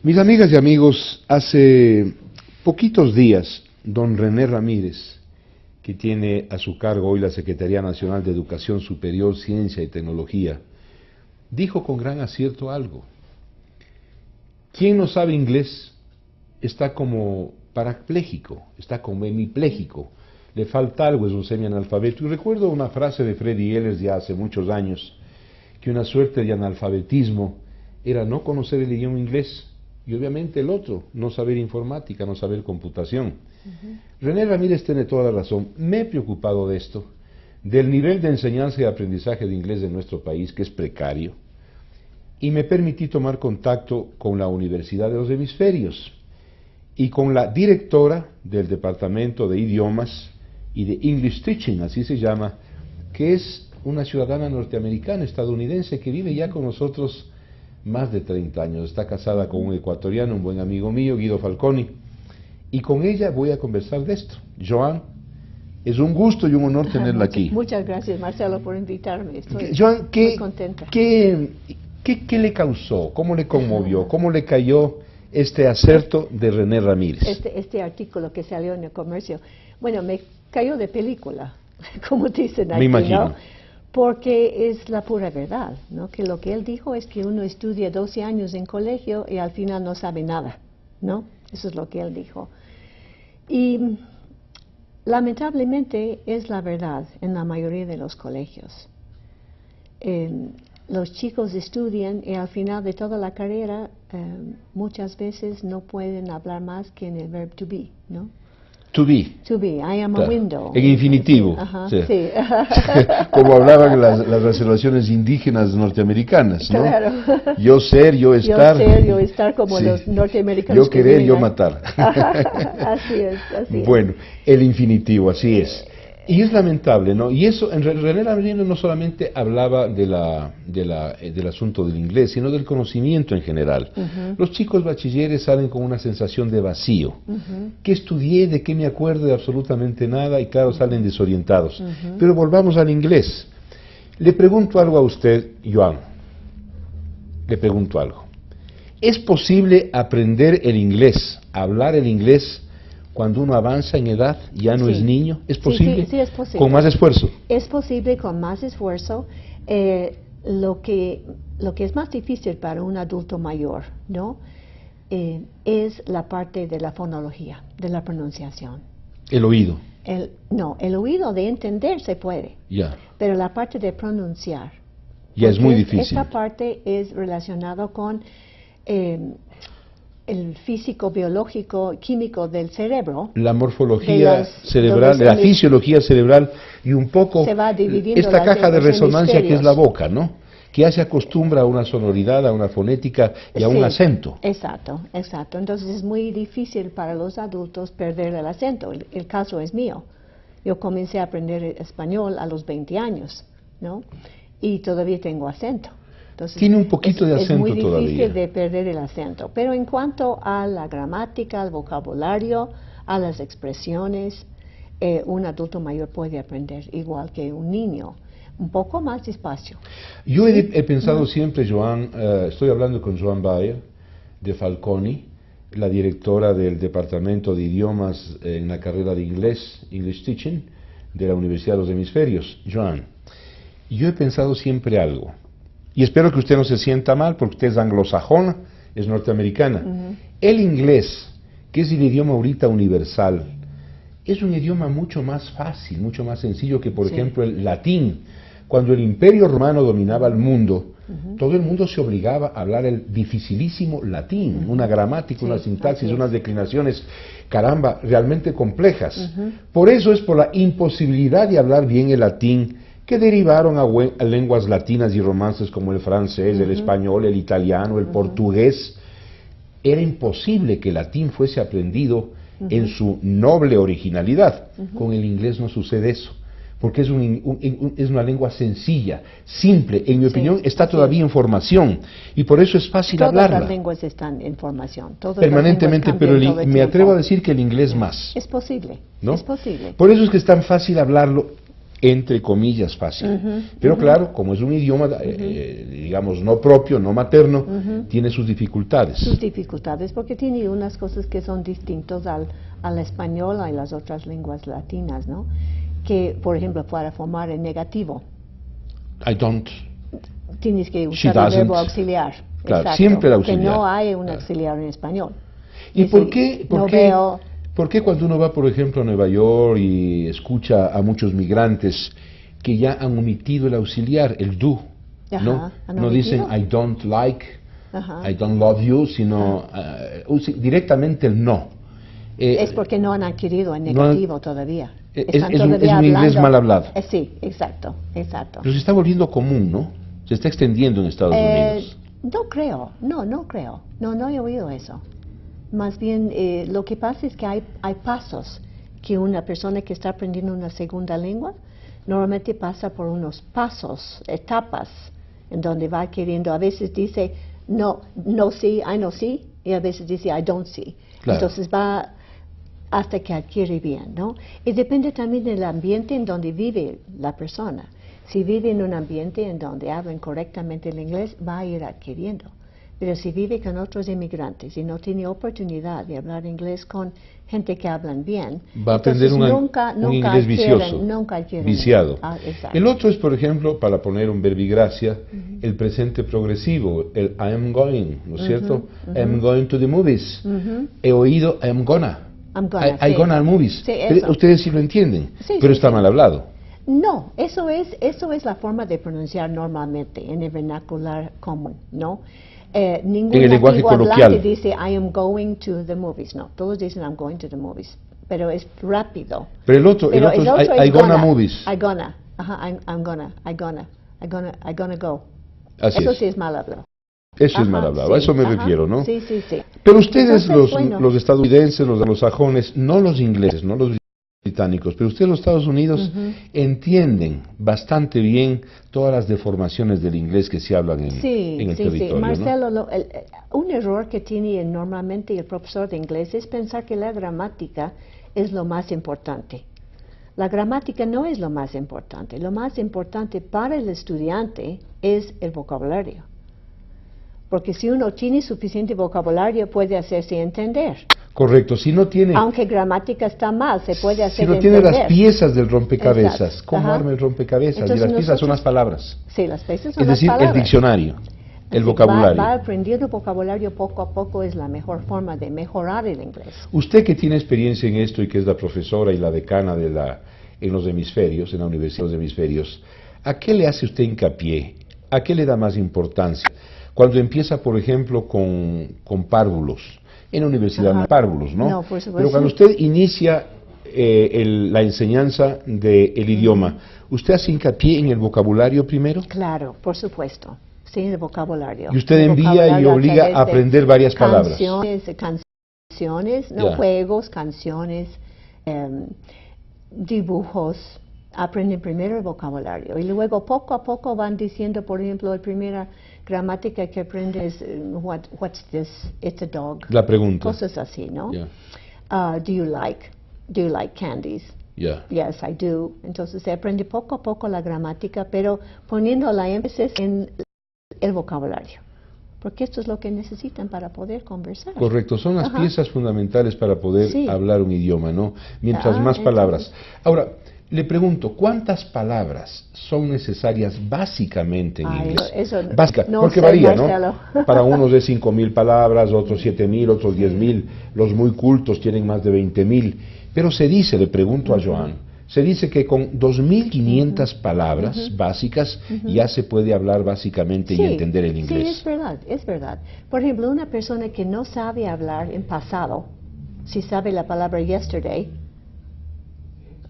Mis amigas y amigos, hace poquitos días, don René Ramírez, que tiene a su cargo hoy la Secretaría Nacional de Educación Superior, Ciencia y Tecnología, dijo con gran acierto algo. Quien no sabe inglés está como parapléjico, está como hemipléjico, le falta algo, es un semianalfabeto. Y recuerdo una frase de Freddy Ehlers de hace muchos años, que una suerte de analfabetismo era no conocer el idioma inglés, y obviamente el otro, no saber informática, no saber computación. René Ramírez tiene toda la razón. Me he preocupado de esto, del nivel de enseñanza y aprendizaje de inglés de nuestro país, que es precario, y me permití tomar contacto con la Universidad de los Hemisferios y con la directora del Departamento de Idiomas y de English Teaching, así se llama, que es una ciudadana norteamericana, estadounidense, que vive ya con nosotros más de 30 años. Está casada con un ecuatoriano, un buen amigo mío, Guido Falconi, y con ella voy a conversar de esto. Joan, es un gusto y un honor tenerla aquí. Muchas gracias, Marcelo, por invitarme. Estoy Joan, muy contenta. ¿Qué le causó? ¿Cómo le conmovió? ¿Cómo le cayó este acerto de René Ramírez? Este artículo que salió en el Comercio, bueno, me cayó de película, como dicen aquí, me imagino. ¿no? Porque es la pura verdad, ¿no? Que lo que él dijo es que uno estudia 12 años en colegio y al final no sabe nada, ¿no? Eso es lo que él dijo. Y lamentablemente es la verdad en la mayoría de los colegios. Los chicos estudian y al final de toda la carrera muchas veces no pueden hablar más que en el verbo to be, ¿no? To be. To be, I am a window. En infinitivo. Ajá, sí. sí. Como hablaban las reservaciones indígenas norteamericanas, ¿no? Claro. Yo ser, yo estar. Yo ser, yo estar, como sí. los norteamericanos. Yo querer, yo matar. Así es, así es. Bueno, el infinitivo, así es. Y es lamentable, ¿no? Y eso, René Ramírez no solamente hablaba del asunto del inglés, sino del conocimiento en general. Los chicos bachilleres salen con una sensación de vacío. ¿Qué estudié? ¿De qué me acuerdo? De absolutamente nada, y claro, salen desorientados. Pero volvamos al inglés. Le pregunto algo a usted, Joan. Le pregunto algo. ¿Es posible aprender el inglés, hablar el inglés, cuando uno avanza en edad, ya no es niño? ¿Es posible? Sí, es posible. ¿Con más esfuerzo? Es posible con más esfuerzo. Lo que es más difícil para un adulto mayor, ¿no? Es la parte de la fonología, de la pronunciación. El oído. El oído de entender se puede. Ya. Pero la parte de pronunciar. Ya es muy difícil. Esta parte es relacionada con el físico, biológico, químico del cerebro. La morfología cerebral, la fisiología cerebral y un poco se va dividiendo esta caja de resonancia hemisferios. Que es la boca, ¿no? Que ya se acostumbra a una sonoridad, a una fonética y a un acento. Exacto, exacto. Entonces es muy difícil para los adultos perder el acento. El caso es mío. Yo comencé a aprender español a los 20 años, ¿no? Y todavía tengo acento. Entonces, tiene un poquito de acento todavía. Es muy difícil de perder el acento. Pero en cuanto a la gramática, al vocabulario, a las expresiones, un adulto mayor puede aprender igual que un niño, un poco más despacio. Yo he pensado siempre, Joan, estoy hablando con Joan Bayer, de Falconi, la directora del Departamento de Idiomas en la carrera de inglés, English Teaching, de la Universidad de los Hemisferios. Joan, yo he pensado siempre algo. Y espero que usted no se sienta mal, porque usted es anglosajona, es norteamericana. El inglés, que es el idioma ahorita universal, es un idioma mucho más fácil, mucho más sencillo que, por ejemplo, el latín. Cuando el Imperio Romano dominaba el mundo, todo el mundo se obligaba a hablar el dificilísimo latín, una gramática, una sintaxis, unas declinaciones, caramba, realmente complejas. Por eso es por la imposibilidad de hablar bien el latín que derivaron a lenguas latinas y romances como el francés, el español, el italiano, el portugués. Era imposible que el latín fuese aprendido en su noble originalidad. Con el inglés no sucede eso, porque es una lengua sencilla, simple. En mi opinión, está todavía en formación, y por eso es fácil hablarla. Todas las lenguas están en formación. Permanentemente, pero me atrevo a decir que el inglés más. Es posible, ¿no? es posible. Por eso es que es tan fácil hablarlo entre comillas, fácil. Pero claro, como es un idioma, digamos, no propio, no materno, tiene sus dificultades. Sus dificultades, porque tiene unas cosas que son distintas al español y las otras lenguas latinas, ¿no? Que, por ejemplo, para formar el negativo, I don't. tienes que She usar el doesn't. verbo auxiliar. Claro, Exacto, siempre el auxiliar. que no hay un auxiliar en español. ¿Y Dice, por qué? no veo. ¿Por qué cuando uno va, por ejemplo, a Nueva York y escucha a muchos migrantes que ya han omitido el auxiliar, el do, Ajá, ¿no? ¿han No dicen omitido? I don't like, Ajá. I don't love you, sino directamente el no. Es porque no han adquirido el negativo todavía. Es Están un todavía inglés hablando. mal hablado. Sí, exacto, exacto. Pero se está volviendo común, ¿no? Se está extendiendo en Estados Unidos. No creo, no creo. No he oído eso. Más bien, lo que pasa es que hay pasos que una persona que está aprendiendo una segunda lengua normalmente pasa por unos pasos, etapas, en donde va adquiriendo. A veces dice, no see, I no see, y a veces dice, I don't see. Claro. Entonces va hasta que adquiere bien, ¿no? Y depende también del ambiente en donde vive la persona. Si vive en un ambiente en donde hablan correctamente el inglés, va a ir adquiriendo. Pero si vive con otros inmigrantes y no tiene oportunidad de hablar inglés con gente que hablan bien, Va a aprender un inglés vicioso, nunca adquieren. viciado. Exacto. El otro es, por ejemplo, para poner un verbigracia, el presente progresivo, el I am going, ¿no es cierto? I am going to the movies. He oído I am gonna. I'm gonna, I sí. gonna al movies. Sí, eso. Ustedes sí lo entienden, Sí, pero sí, está sí. mal hablado. No, eso es la forma de pronunciar normalmente en el vernacular común, ¿no? Ningún En el lenguaje nativo coloquial. hablante dice I am going to the movies, no, todos dicen I'm going to the movies, pero es rápido. Pero el otro Pero es I gonna movies. I gonna, ajá, I'm gonna go. Así Eso es. sí es mal hablado. Eso es Ajá, mal hablado, sí, a eso me ajá, refiero, ¿no? Sí. Pero ustedes, Entonces, bueno. los estadounidenses, los anglosajones, no los ingleses, no los británicos, pero ustedes los Estados Unidos entienden bastante bien todas las deformaciones del inglés que se hablan en el territorio, ¿no? Marcelo, un error que tiene normalmente el profesor de inglés es pensar que la gramática es lo más importante. La gramática no es lo más importante. Lo más importante para el estudiante es el vocabulario. Porque si uno tiene suficiente vocabulario puede hacerse entender. Correcto, si no tiene, Aunque gramática está mal, se puede hacer si no entender. tiene las piezas del rompecabezas, Exacto. ¿cómo Ajá. arma el rompecabezas? Entonces y las piezas son nosotros- las palabras, Sí, las piezas son es las decir, palabras. el diccionario, el Así, vocabulario. Va aprendiendo vocabulario poco a poco, es la mejor forma de mejorar el inglés. Usted que tiene experiencia en esto y que es la profesora y la decana en los hemisferios, en la Universidad de los Hemisferios, ¿a qué le hace usted hincapié? ¿A qué le da más importancia? Cuando empieza, por ejemplo, con párvulos, en la universidad no hay párvulos, ¿no? No, por supuesto. Pero cuando usted inicia la enseñanza del idioma, ¿usted hace hincapié en el vocabulario primero? Claro, por supuesto. Sí, el vocabulario. Y usted El envía vocabulario y obliga través a aprender varias palabras. Canciones, no Ya. juegos, canciones, dibujos. Aprenden primero el vocabulario y luego poco a poco van diciendo, por ejemplo, la primera gramática que aprende es what's this? It's a dog. La pregunta. Cosas así, ¿no? Ya, Do you like candies? ya. Yes, I do. Entonces se aprende poco a poco la gramática, pero poniendo la énfasis en el vocabulario, porque esto es lo que necesitan para poder conversar. Correcto, son las Ajá. piezas fundamentales para poder Sí. hablar un idioma, ¿no? Mientras más entonces- palabras. Ahora, le pregunto, ¿cuántas palabras son necesarias básicamente en Ay, inglés? eso Básica, no porque sé, varía, Marcelo. ¿no? Para unos es 5.000 palabras, otros 7.000, otros 10.000. Los muy cultos tienen más de 20.000. Pero se dice, le pregunto a Joan, se dice que con 2.500 palabras básicas ya se puede hablar básicamente y entender el inglés. Sí, es verdad, es verdad. Por ejemplo, una persona que no sabe hablar en pasado, si sabe la palabra yesterday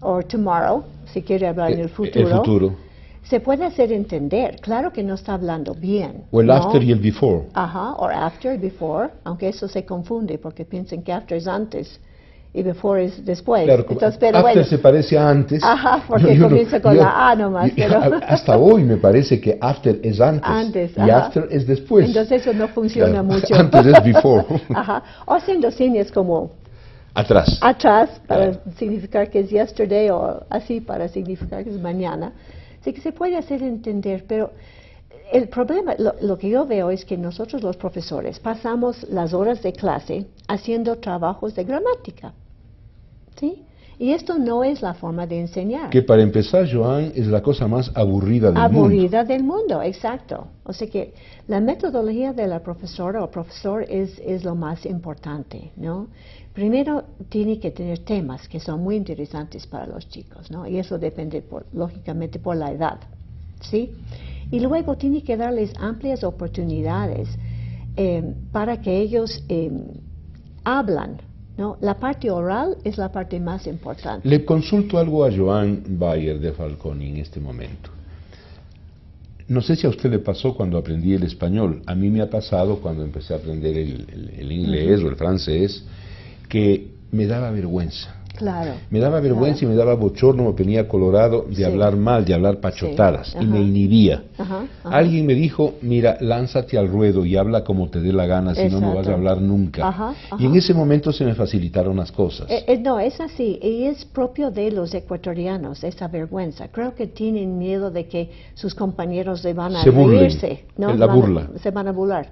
o tomorrow, si quiere hablar en el futuro, se puede hacer entender. Claro que no está hablando bien. O el ¿no? after y el before. Ajá, o after, before, aunque eso se confunde porque piensan que after es antes y before es después. Claro, Entonces, pero after bueno. se parece a antes. Ajá, porque comienza con la A nomás, pero- Hasta hoy me parece que after es antes, Antes, y ajá. after es después. Entonces eso no funciona Claro, mucho. antes es before. Ajá. O haciendo señas como atrás para Claro. significar que es yesterday o así para significar que es mañana. Así que se puede hacer entender, pero el problema, lo que yo veo es que nosotros los profesores pasamos las horas de clase haciendo trabajos de gramática, ¿sí? Y esto no es la forma de enseñar. Que para empezar, Joan, es la cosa más aburrida del mundo. Aburrida del mundo, exacto. O sea que la metodología de la profesora o profesor es lo más importante, ¿no? Primero tiene que tener temas que son muy interesantes para los chicos, ¿no? Y eso depende, lógicamente, por la edad, ¿sí? Y luego tiene que darles amplias oportunidades para que ellos hablan, ¿no? La parte oral es la parte más importante. Le consulto algo a Joan Bayer de Falconi en este momento. No sé si a usted le pasó cuando aprendí el español. A mí me ha pasado cuando empecé a aprender el inglés o el francés, que me daba vergüenza. Claro. Me daba vergüenza y me daba bochorno, me ponía colorado de hablar mal, de hablar pachotadas, Sí. y me inhibía. Ajá. Alguien me dijo, mira, lánzate al ruedo y habla como te dé la gana, si no, no vas a Exacto. hablar nunca. Ajá. Y en ese momento se me facilitaron las cosas. No, es así, y es propio de los ecuatorianos, esa vergüenza. Creo que tienen miedo de que sus compañeros se van a Se burlen, reírse, ¿no? la burla. Se van a burlar.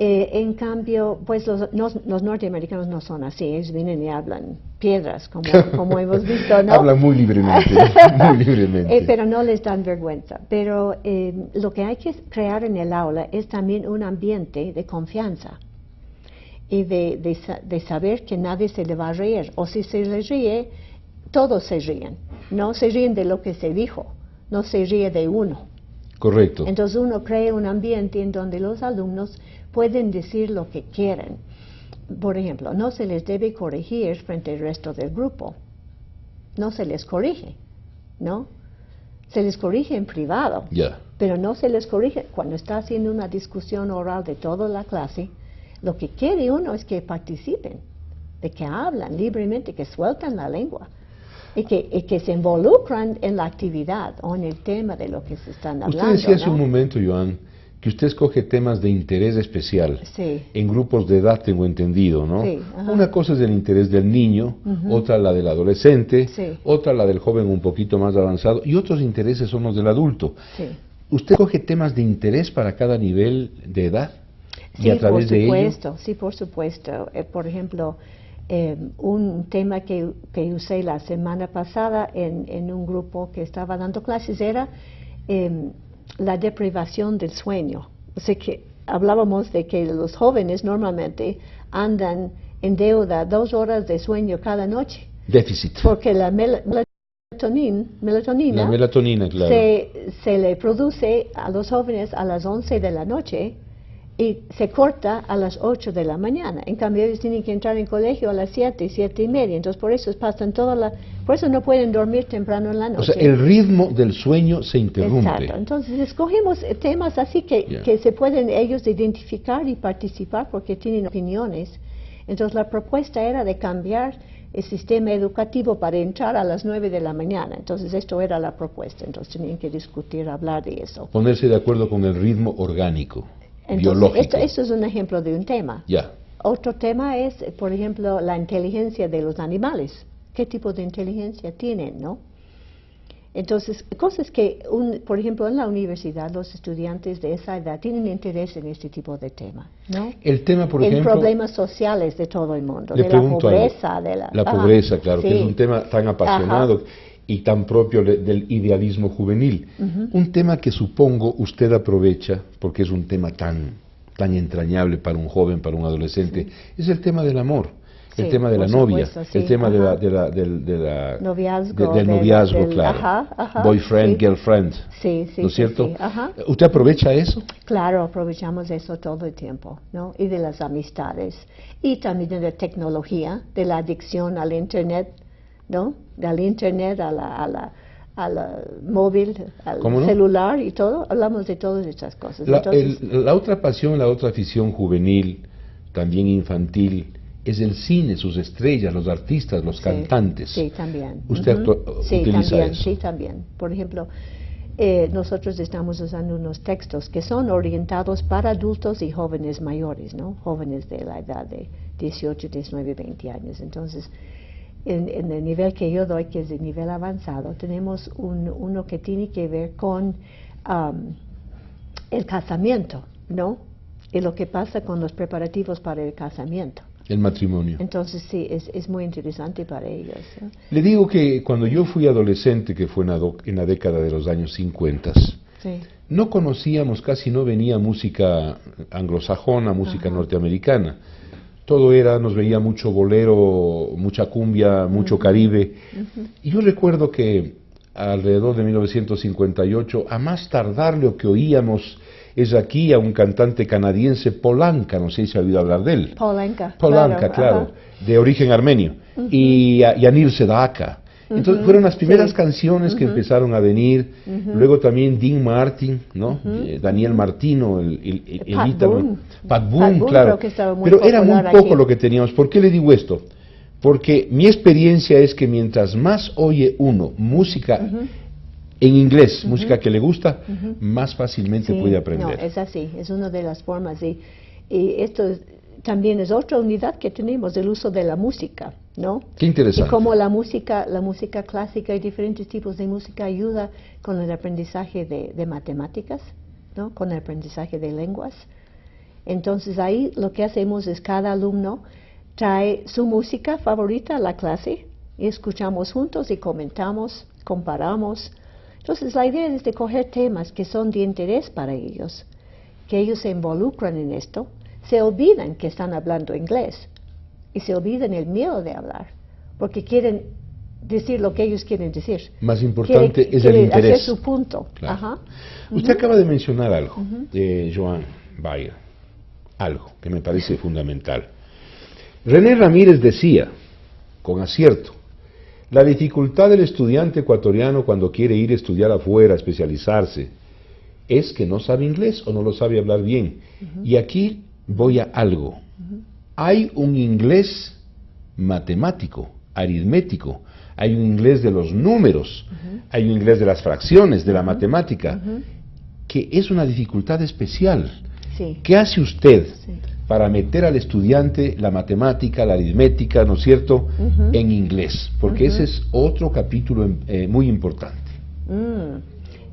En cambio, pues los norteamericanos no son así, ellos vienen y hablan piedras, como hemos visto, ¿no? Hablan muy libremente, muy libremente. Pero no les dan vergüenza. Pero lo que hay que crear en el aula es también un ambiente de confianza y de saber que nadie se le va a reír. O si se le ríe, todos se ríen. No se ríen de lo que se dijo, no se ríe de uno. Correcto. Entonces uno crea un ambiente en donde los alumnos pueden decir lo que quieren. Por ejemplo, no se les debe corregir frente al resto del grupo. No se les corrige, ¿no? Se les corrige en privado, Ya. pero no se les corrige cuando está haciendo una discusión oral de toda la clase. Lo que quiere uno es que participen, de que hablan libremente, que sueltan la lengua y que se involucran en la actividad o en el tema de lo que se están hablando. Usted decía hace ¿no? un momento, Joan, que usted escoge temas de interés especial. Sí. En grupos de edad, tengo entendido, ¿no? Sí, ajá. Una cosa es el interés del niño, otra la del adolescente, Sí. otra la del joven un poquito más avanzado, y otros intereses son los del adulto. Sí. ¿Usted coge temas de interés para cada nivel de edad? Y a través de ello. Sí, por supuesto. Por ejemplo, un tema que usé la semana pasada en un grupo que estaba dando clases era la deprivación del sueño. O sea que hablábamos de que los jóvenes normalmente andan en deuda 2 horas de sueño cada noche, Déficit. porque la melatonina La melatonina, claro. se le produce a los jóvenes a las 11 de la noche y se corta a las 8 de la mañana. En cambio, ellos tienen que entrar en colegio a las 7, 7 y media. Entonces, por eso pasan por eso no pueden dormir temprano en la O noche. sea, el ritmo del sueño se interrumpe. Exacto. Entonces, escogimos temas así Yeah. que se pueden ellos identificar y participar porque tienen opiniones. Entonces, la propuesta era de cambiar el sistema educativo para entrar a las 9 de la mañana. Entonces, esto era la propuesta. Entonces, tenían que discutir, hablar de eso. Ponerse de acuerdo con el ritmo orgánico, Entonces, biológico. esto es un ejemplo de un tema. Ya. Otro tema es, por ejemplo, la inteligencia de los animales. ¿Qué tipo de inteligencia tienen, no? Entonces, cosas que, por ejemplo, en la universidad los estudiantes de esa edad tienen interés en este tipo de tema, ¿no? El tema, por en ejemplo, problemas sociales de todo el mundo, le de la pregunto algo. pobreza, La pobreza, claro, que sí. es un tema tan apasionado Ajá. y tan propio del idealismo juvenil. Un tema que supongo usted aprovecha, porque es un tema tan entrañable para un joven, para un adolescente, es el tema del amor. El Sí, tema de la por novia, supuesto, sí, el tema ajá. noviazgo, del del- noviazgo, claro. Ajá, Boyfriend, sí. girlfriend, Sí, sí, ¿no es sí, cierto? sí, ajá. ¿Usted aprovecha eso? Claro, aprovechamos eso todo el tiempo, ¿no? Y de las amistades, y también de la tecnología, de la adicción al Internet, ¿no? Del Internet a la móvil, al ¿Cómo no? celular y todo. Hablamos de todas estas cosas. La, Entonces, la otra pasión, la otra afición juvenil, también infantil, es el cine, sus estrellas, los artistas, los sí, cantantes. Sí, también. ¿Usted Ujú. Sí, utiliza también, eso? sí, también. Por ejemplo, nosotros estamos usando unos textos que son orientados para adultos y jóvenes mayores, ¿no? Jóvenes de la edad de 18, 19, 20 años. Entonces, en el nivel que yo doy, que es el nivel avanzado, tenemos uno que tiene que ver con el casamiento, ¿no? Y lo que pasa con los preparativos para el casamiento. El matrimonio. Entonces sí, es muy interesante para ellos, ¿no? Le digo que cuando yo fui adolescente, que fue en la década de los años 50, Sí. no conocíamos, casi no venía música anglosajona, música norteamericana. Todo nos veía mucho bolero, mucha cumbia, mucho caribe. Y yo recuerdo que alrededor de 1958, a más tardar lo que oíamos es aquí a un cantante canadiense, Paul Anka, no sé si ha oído hablar de él. Paul Anka, Paul Anka, claro, de origen armenio, y Yanir Sedaka. Entonces fueron las primeras canciones que empezaron a venir, luego también Dean Martin, ¿no? Daniel Martino, el Pat ítalo, Boone. Pat Boone, claro, creo que estaba muy pero era muy popular poco aquí. lo que teníamos. ¿Por qué le digo esto? Porque mi experiencia es que mientras más oye uno música en inglés, música que le gusta, más fácilmente Sí, puede aprender. No, es así, es una de las formas. Y esto también es otra unidad que tenemos, el uso de la música, ¿no? Qué interesante. Y cómo la música clásica y diferentes tipos de música ayuda con el aprendizaje de matemáticas, ¿no? Con el aprendizaje de lenguas. Entonces ahí lo que hacemos es cada alumno trae su música favorita a la clase y escuchamos juntos y comentamos, comparamos. Entonces la idea es de coger temas que son de interés para ellos, que ellos se involucran en esto, se olvidan que están hablando inglés y se olvidan el miedo de hablar, porque quieren decir lo que ellos quieren decir. Más importante es el quieren interés. hacer su punto. Claro. Ajá. Usted acaba de mencionar algo, Joan Bayer, algo que me parece fundamental. René Ramírez decía, con acierto, la dificultad del estudiante ecuatoriano cuando quiere ir a estudiar afuera, especializarse, es que no sabe inglés o no lo sabe hablar bien. Y aquí voy a algo. Hay un inglés matemático, aritmético, hay un inglés de los números, hay un inglés de las fracciones, de la matemática, que es una dificultad especial. Sí. ¿Qué hace usted Sí. para meter al estudiante la matemática, la aritmética, ¿no es cierto?, en inglés? Porque ese es otro capítulo muy importante.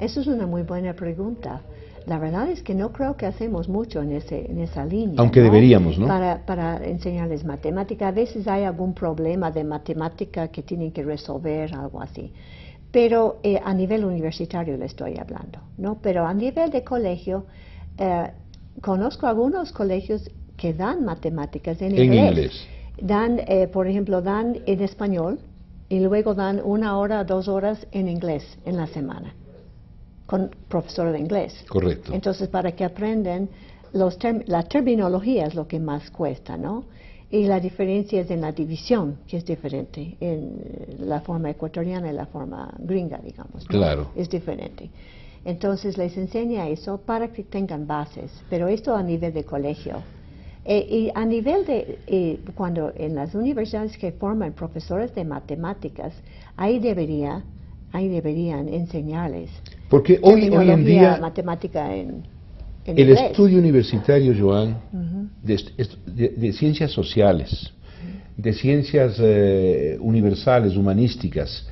Eso es una muy buena pregunta. La verdad es que no creo que hacemos mucho en esa línea. Aunque deberíamos, ¿no? Para enseñarles matemática. A veces hay algún problema de matemática que tienen que resolver, algo así. Pero a nivel universitario le estoy hablando, ¿no? Pero a nivel de colegio, conozco algunos colegios que dan matemáticas en inglés. Dan, por ejemplo, dan en español y luego dan 1 hora, 2 horas en inglés en la semana, con profesor de inglés. Correcto. Entonces, para que aprendan, la terminología es lo que más cuesta, ¿no? Y la diferencia es en la división, que es diferente, en la forma ecuatoriana y la forma gringa, digamos, ¿no? Claro. Es diferente. Entonces, les enseña eso para que tengan bases, pero esto a nivel de colegio. Y a nivel de, cuando en las universidades que forman profesores de matemáticas, ahí deberían enseñarles. Porque hoy en terminología día matemática en el inglés. estudio universitario, Joan, de ciencias sociales, de ciencias universales, humanísticas,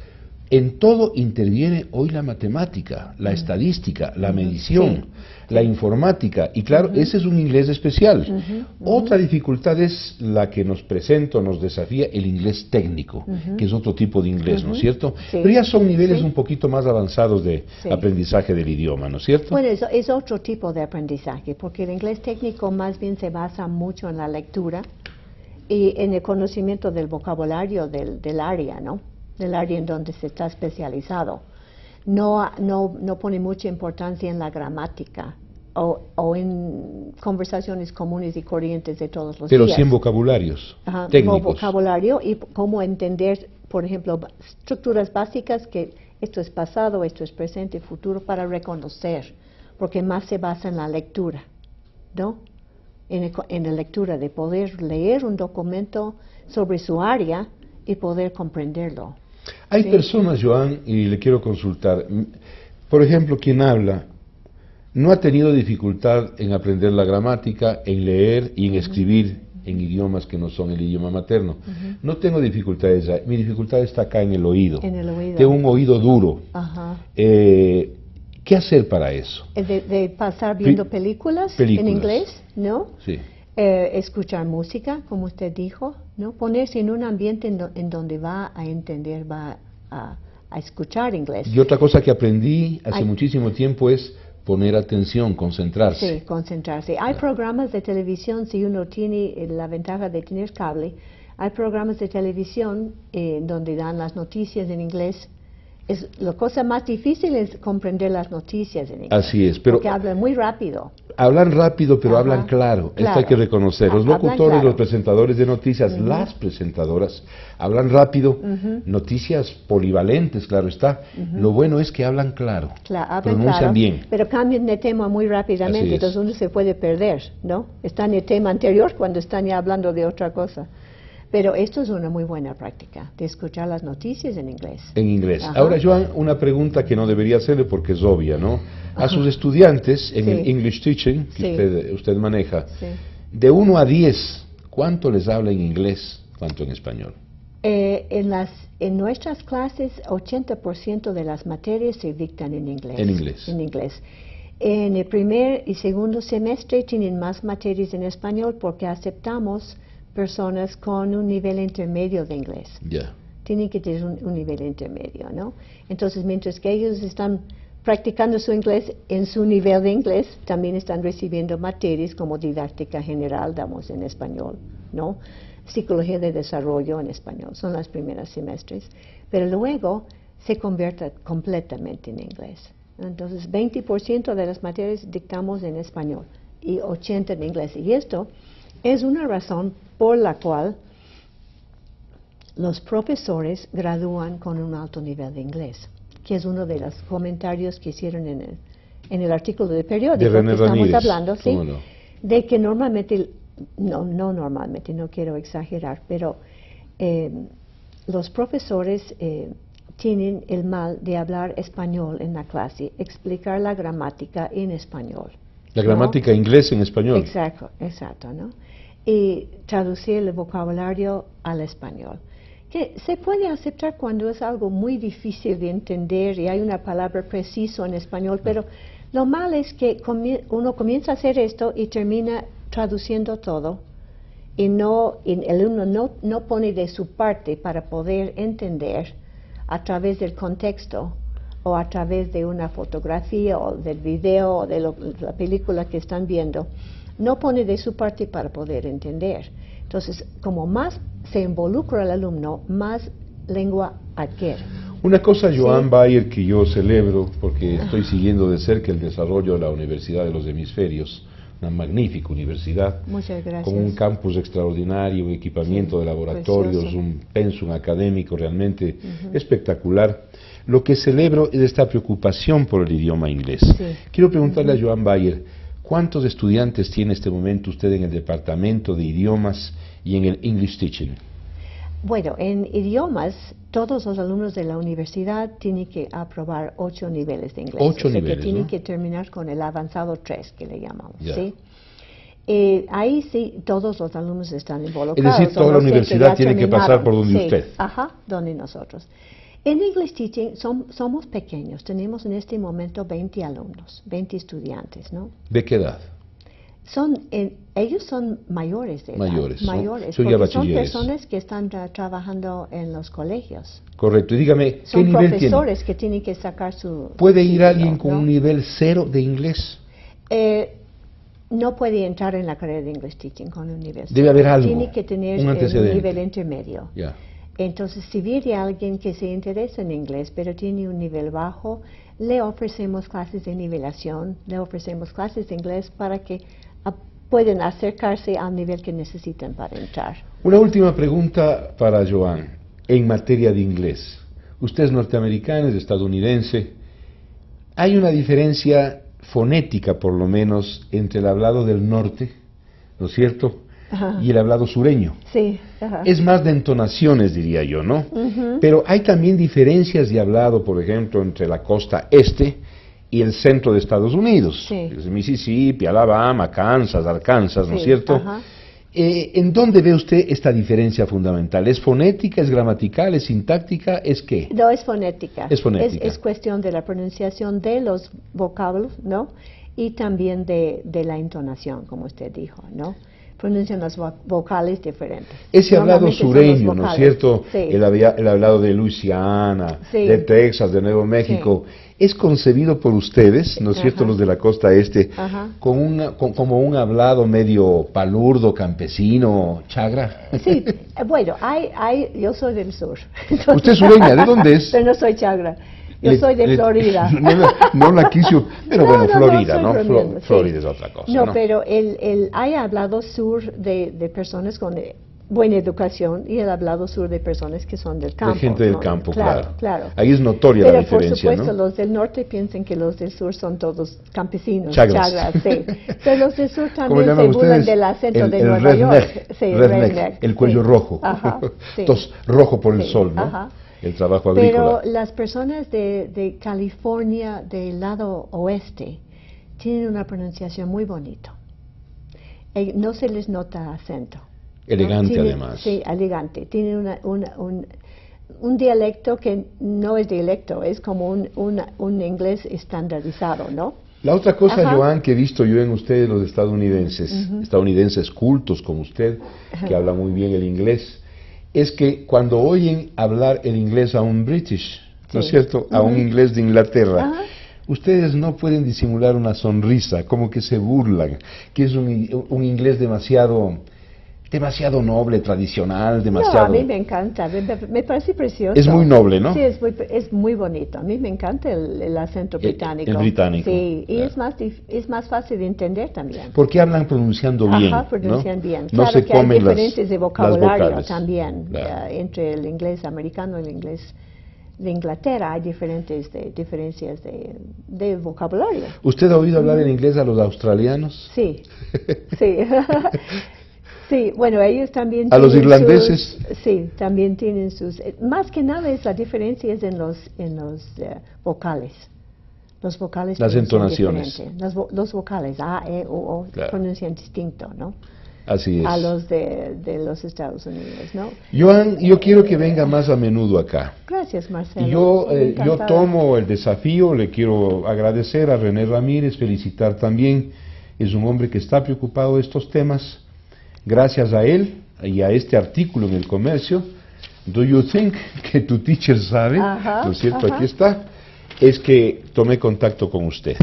en todo interviene hoy la matemática, la estadística, la medición, la informática, y claro, ese es un inglés especial. Otra dificultad es la que nos presenta, nos desafía, el inglés técnico, que es otro tipo de inglés, ¿no es cierto? Sí. Pero ya son niveles un poquito más avanzados de aprendizaje del idioma, ¿no es cierto? Bueno, es otro tipo de aprendizaje, porque el inglés técnico más bien se basa mucho en la lectura y en el conocimiento del vocabulario del área, ¿no? Del área en donde se está especializado. No pone mucha importancia en la gramática o en conversaciones comunes y corrientes de todos los días. Pero sí en vocabularios Ajá, técnicos. Vocabulario y cómo entender, por ejemplo, estructuras básicas, que esto es pasado, esto es presente, futuro, para reconocer, porque más se basa en la lectura, ¿no? En la lectura, de poder leer un documento sobre su área y poder comprenderlo. Hay personas, Joan, y le quiero consultar, Por ejemplo, quien habla no ha tenido dificultad en aprender la gramática, en leer y en escribir en idiomas que no son el idioma materno. No tengo dificultades ahí. Mi dificultad está acá en el oído. En el oído. Tengo un oído duro. ¿Qué hacer para eso? De pasar viendo películas en inglés, ¿no? Sí. Escuchar música, como usted dijo, ¿no? Ponerse en un ambiente en donde va a entender, va a escuchar inglés. Y otra cosa que aprendí hace muchísimo tiempo es poner atención, concentrarse. Sí, concentrarse. Hay programas de televisión, si uno tiene la ventaja de tener cable, hay programas de televisión donde dan las noticias en inglés. La cosa más difícil es comprender las noticias en inglés. Así es, pero porque hablan muy rápido. Hablan rápido, pero hablan claro. Esto hay que reconocer. Los locutores, los presentadores de noticias, las presentadoras, hablan rápido, noticias polivalentes, claro está. Lo bueno es que hablan claro, pronuncian bien. Pero cambian de tema muy rápidamente, entonces uno se puede perder, ¿no? Está en el tema anterior cuando están ya hablando de otra cosa. Pero esto es una muy buena práctica, de escuchar las noticias en inglés. En inglés. Ahora, Joan, una pregunta que no debería hacerle porque es obvia, ¿no? A sus estudiantes en el English Teaching, que usted maneja, de 1 a 10, ¿cuánto les habla en inglés, cuánto en español? En nuestras clases, 80% de las materias se dictan en inglés. En inglés. En inglés. En el primer y segundo semestre tienen más materias en español porque aceptamos personas con un nivel intermedio de inglés. Tienen que tener un nivel intermedio, ¿no? Entonces, mientras que ellos están practicando su inglés en su nivel de inglés, también están recibiendo materias como didáctica general, damos en español, ¿no? Psicología de desarrollo en español, son las primeras semestres. Pero luego se convierte completamente en inglés. Entonces, 20% de las materias dictamos en español y 80% en inglés. Y esto es una razón por la cual los profesores gradúan con un alto nivel de inglés, que es uno de los comentarios que hicieron en el artículo de periódico de René que estamos Ramírez, hablando, ¿sí? no? De que normalmente, no normalmente, no quiero exagerar, pero los profesores tienen el mal de hablar español en la clase, explicar la gramática en español. La gramática inglés en español. Exacto, ¿no? Y traducir el vocabulario al español. Que se puede aceptar cuando es algo muy difícil de entender y hay una palabra precisa en español, pero lo malo es que uno comienza a hacer esto y termina traduciendo todo y el alumno no pone de su parte para poder entender a través del contexto o a través de una fotografía o del video o de la película que están viendo. No pone de su parte para poder entender. Entonces, como más se involucra el alumno, más lengua adquiere. Una cosa, Joan Bayer, que yo celebro, porque estoy siguiendo de cerca el desarrollo de la Universidad de los Hemisferios, una magnífica universidad, muchas gracias, con un campus extraordinario, equipamiento de laboratorios, precioso, un pensum académico realmente espectacular. Lo que celebro es esta preocupación por el idioma inglés. Quiero preguntarle a Joan Bayer, ¿cuántos estudiantes tiene en este momento usted en el departamento de idiomas y en el English Teaching? Bueno, en idiomas, todos los alumnos de la universidad tienen que aprobar 8 niveles de inglés. 8 niveles, que tienen que terminar con el avanzado 3, que le llamamos, ¿sí? Ahí sí, todos los alumnos están involucrados. Es decir, toda la universidad tiene que pasar por donde usted. Donde nosotros. En English Teaching somos pequeños, tenemos en este momento 20 alumnos, 20 estudiantes, ¿no? ¿De qué edad? Ellos son mayores de edad. Mayores, porque son personas que están trabajando en los colegios. Correcto, y dígame, ¿qué nivel tiene? Son profesores que tienen que sacar su... ¿Puede ir alguien con un nivel 0 de inglés? No puede entrar en la carrera de English Teaching con un nivel 0. Debe haber algo, tiene que tener un nivel intermedio. Entonces, si viene alguien que se interesa en inglés, pero tiene un nivel bajo, le ofrecemos clases de nivelación, le ofrecemos clases de inglés para que pueden acercarse al nivel que necesitan para entrar. Una última pregunta para Joan, en materia de inglés. Usted es norteamericana, es estadounidense. ¿Hay una diferencia fonética, por lo menos, entre el hablado del norte, ¿no es cierto?, Ajá. y el hablado sureño. Sí. Ajá. Es más de entonaciones, diría yo, ¿no? Ujú. Pero hay también diferencias de hablado, por ejemplo, entre la costa este y el centro de Estados Unidos. Sí. Es Mississippi, Alabama, Kansas, Arkansas, ¿no es Sí, cierto? ajá. ¿En dónde ve usted esta diferencia fundamental? ¿Es fonética, es gramatical, es sintáctica, es qué? No, es fonética. Es fonética. Es cuestión de la pronunciación de los vocablos, ¿no? Y también de la entonación, como usted dijo, ¿no? Pronuncian las vocales diferentes. Ese hablado Normalmente son sureño, los ¿no es vocales. cierto? Sí. El hablado de Luisiana, Sí. de Texas, de Nuevo México, es concebido por ustedes, ¿no es cierto?, Ajá. los de la costa este, Ajá. como un hablado medio palurdo, campesino, chagra. Sí, bueno, yo soy del sur. ¿Usted es sureña? ¿De dónde es? Pero no soy chagra. Yo soy de Florida. No la quiso, pero No, bueno, no, Florida, estoy ¿no? bromeando, sí. Florida es otra cosa, ¿no? No, pero hay hablado sur de personas con buena educación y el hablado sur de personas que son del campo. De gente del ¿no? campo, claro. claro. Ahí es notoria Pero la diferencia, por supuesto, ¿no? los del norte piensan que los del sur son todos campesinos, Chagras. sí. Pero los del sur ¿Cómo también llaman se burlan ustedes? del acento de El Nueva redneck, York. Sí, redneck, el cuello sí. rojo. Ajá, sí. Entonces, rojo por el Sí, sol, ¿no? ajá. El trabajo agrícola. Pero las personas de California, del lado oeste, tienen una pronunciación muy bonita. No se les nota acento. Elegante, Tienen- además. Sí, elegante. Tienen un dialecto que no es dialecto, es como un inglés estandarizado, ¿no? La otra cosa, Ajá. Joan, que he visto yo en ustedes, los estadounidenses, estadounidenses cultos como usted, que habla muy bien el inglés, es que cuando oyen hablar el inglés a un British, ¿no es Sí. cierto?, a un inglés de Inglaterra, Ajá. ustedes no pueden disimular una sonrisa, como que se burlan, que es un inglés demasiado noble, tradicional, demasiado... No, a mí me encanta, me parece precioso. Es muy noble, ¿no? Sí, es muy bonito. A mí me encanta el acento británico. El británico. Sí, y Ya. es más fácil de entender también. Porque hablan pronunciando bien, Ajá, pronuncian ¿no? bien. No Claro se que hay comen diferencias de las vocabulario vocales. también. Claro. Entre el inglés americano y el inglés de Inglaterra hay diferencias de vocabulario. ¿Usted ha oído hablar en inglés a los australianos? Sí, sí. Sí, bueno, ellos también ¿A los tienen irlandeses? sí, también tienen sus... más que nada es la diferencia es en los vocales. Los vocales Las pronuncian entonaciones. diferente. Los vocales, A, E, U, O, Claro. pronuncian distinto, ¿no? Así es. A los de los Estados Unidos, ¿no? Joan, yo quiero que venga más a menudo acá. Gracias, Marcelo. Y yo Encantada. tomo el desafío, le quiero agradecer a René Ramírez, felicitar también, es un hombre que está preocupado de estos temas. Gracias a él y a este artículo en El Comercio, Do You Think, que tu teacher sabe, Ajá, ¿no es cierto? ajá. Aquí está, es que tomé contacto con usted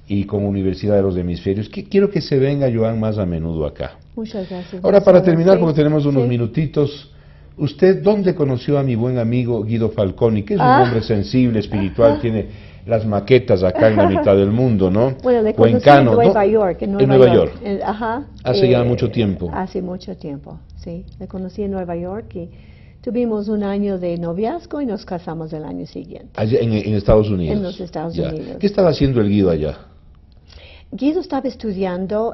y con Universidad de los Hemisferios. Quiero que se venga, Joan, más a menudo acá. Muchas gracias. Ahora, para Marcelo. terminar, Sí, porque tenemos unos sí. minutitos, ¿usted dónde conoció a mi buen amigo Guido Falconi, que es un hombre sensible, espiritual, tiene las maquetas acá en la mitad del mundo, ¿no? Bueno, le conocí Cuencano, en Nueva ¿no? York. En Nueva York. Ajá. Hace ya mucho tiempo. Hace mucho tiempo, sí. Le conocí en Nueva York y tuvimos un año de noviazgo y nos casamos el año siguiente. Allá en Estados Unidos. En los Estados Ya. Unidos. ¿Qué estaba haciendo el Guido allá? Guido estaba estudiando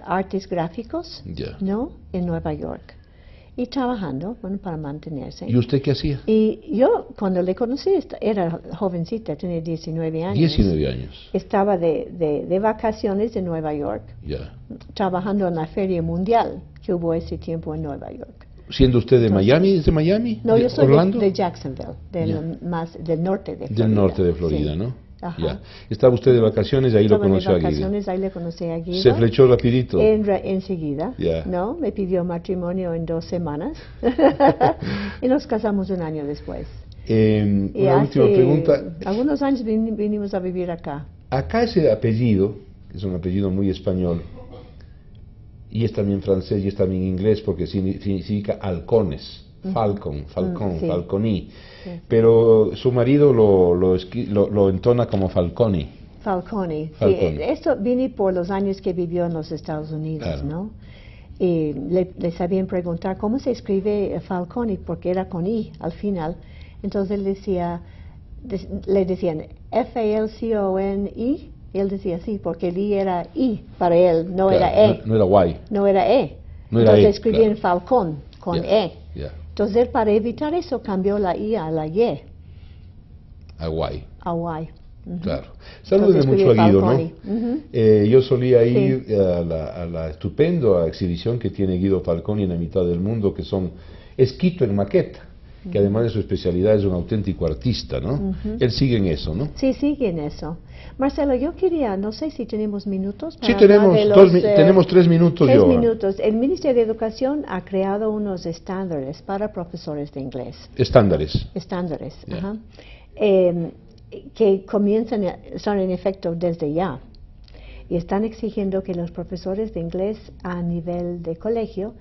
artes gráficos, Ya. ¿no? En Nueva York. Y trabajando, bueno, para mantenerse. ¿Y usted qué hacía? Y yo, cuando le conocí, era jovencita, tenía 19 años. 19 años. Estaba de vacaciones en Nueva York, Ya. trabajando en la Feria Mundial que hubo ese tiempo en Nueva York. ¿Siendo usted de Entonces- Miami? ¿Es de Miami? No, yo soy Orlando? de Jacksonville, del norte de Florida. Del norte de Florida, sí. ¿no? Ajá. Ya. Estaba usted de vacaciones y ahí lo Estaba de conoció a Guido. vacaciones, ahí le conocí a Guido. Se flechó rapidito. Enseguida, Ya. ¿no? Me pidió matrimonio en 2 semanas y nos casamos un año después. Y Una última hace pregunta. algunos años vinimos a vivir acá. Acá ese apellido, que es un apellido muy español, y es también francés y es también inglés porque significa halcones. Falcon, Sí. Falconi. Sí. Pero su marido lo entona como Falconi. Falcone. Falcone. Sí, esto vine por los años que vivió en los Estados Unidos, Claro. ¿no? Y le sabían preguntar cómo se escribe Falcone, porque era con I al final. Entonces él le decían Falconi, y él decía sí, porque el I era I para él, no Claro, era E, No era guay. no era E. No era Entonces E, escribí claro. en Falcón, con Ya, E. ya. Entonces él, para evitar eso, cambió la I a la Y, Aguay, a Y. Ujú. claro. Salúdenme Entonces mucho a escribí Guido, ¿no? Falconi. Yo solía Sí. ir a la estupenda exhibición que tiene Guido Falconi en la mitad del mundo, que son escrito en maqueta, que además de su especialidad es un auténtico artista, ¿no? Él sigue en eso, ¿no? Sí, sigue en eso. Marcelo, yo quería, no sé si tenemos minutos para Sí, hablar tenemos, de los, tenemos 3 minutos, 3 Johan. minutos. El Ministerio de Educación ha creado unos estándares para profesores de inglés. Estándares. Estándares, Ya. ajá. Que comienzan, son en efecto desde ya. Y están exigiendo que los profesores de inglés a nivel de colegio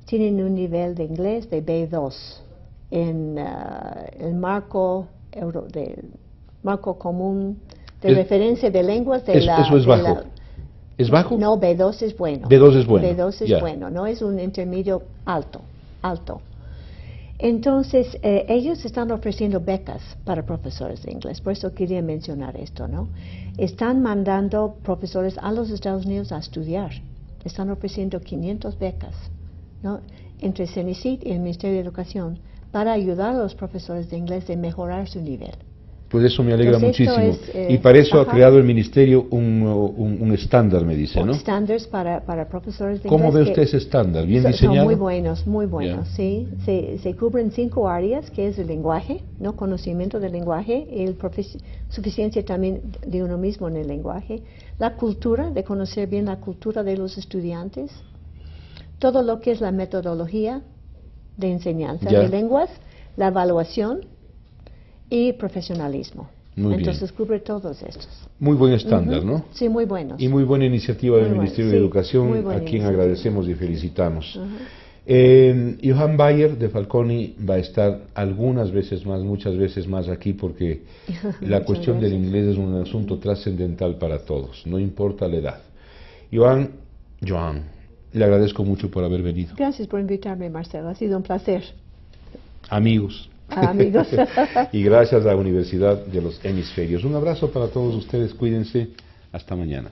tienen un nivel de inglés de B2 en el marco marco común de referencia de lenguas de la... Eso es de bajo. la- ¿Es bajo? No, B2 es bueno. B2 es bueno. B2 es Ya. bueno, no es un intermedio alto, alto. Entonces, ellos están ofreciendo becas para profesores de inglés, por eso quería mencionar esto, ¿no? Están mandando profesores a los Estados Unidos a estudiar. Están ofreciendo 500 becas, ¿no? Entre CENICIT y el Ministerio de Educación para ayudar a los profesores de inglés a mejorar su nivel. Pues eso me alegra Entonces, esto muchísimo. es, Y para eso ha ajá. creado el ministerio un estándar, me dice, ¿no? Estándares para profesores de ¿Cómo ve inglés. usted ese estándar? ¿Bien Son diseñado? muy buenos, muy buenos, Ya. sí. Se cubren 5 áreas, que es el lenguaje, ¿no? Conocimiento del lenguaje, suficiencia también de uno mismo en el lenguaje, la cultura, de conocer bien la cultura de los estudiantes, todo lo que es la metodología de enseñanza Ya. de lenguas, la evaluación y profesionalismo. Muy bien. Entonces cubre todos estos. Muy buen estándar, Ujú. ¿no? Sí, muy buenos. Y muy buena iniciativa del Muy bueno, Ministerio sí, de muy Educación, buena a quien iniciativa. agradecemos y felicitamos. Ajá. Johan Bayer de Falconi va a estar algunas veces más, muchas veces más aquí, porque la Muchas cuestión del gracias. inglés es un asunto trascendental para todos, no importa la edad. Johan, le agradezco mucho por haber venido. Gracias por invitarme, Marcelo. Ha sido un placer. Amigos. Amigos. Y gracias a la Universidad de los Hemisferios. Un abrazo para todos ustedes, cuídense, hasta mañana.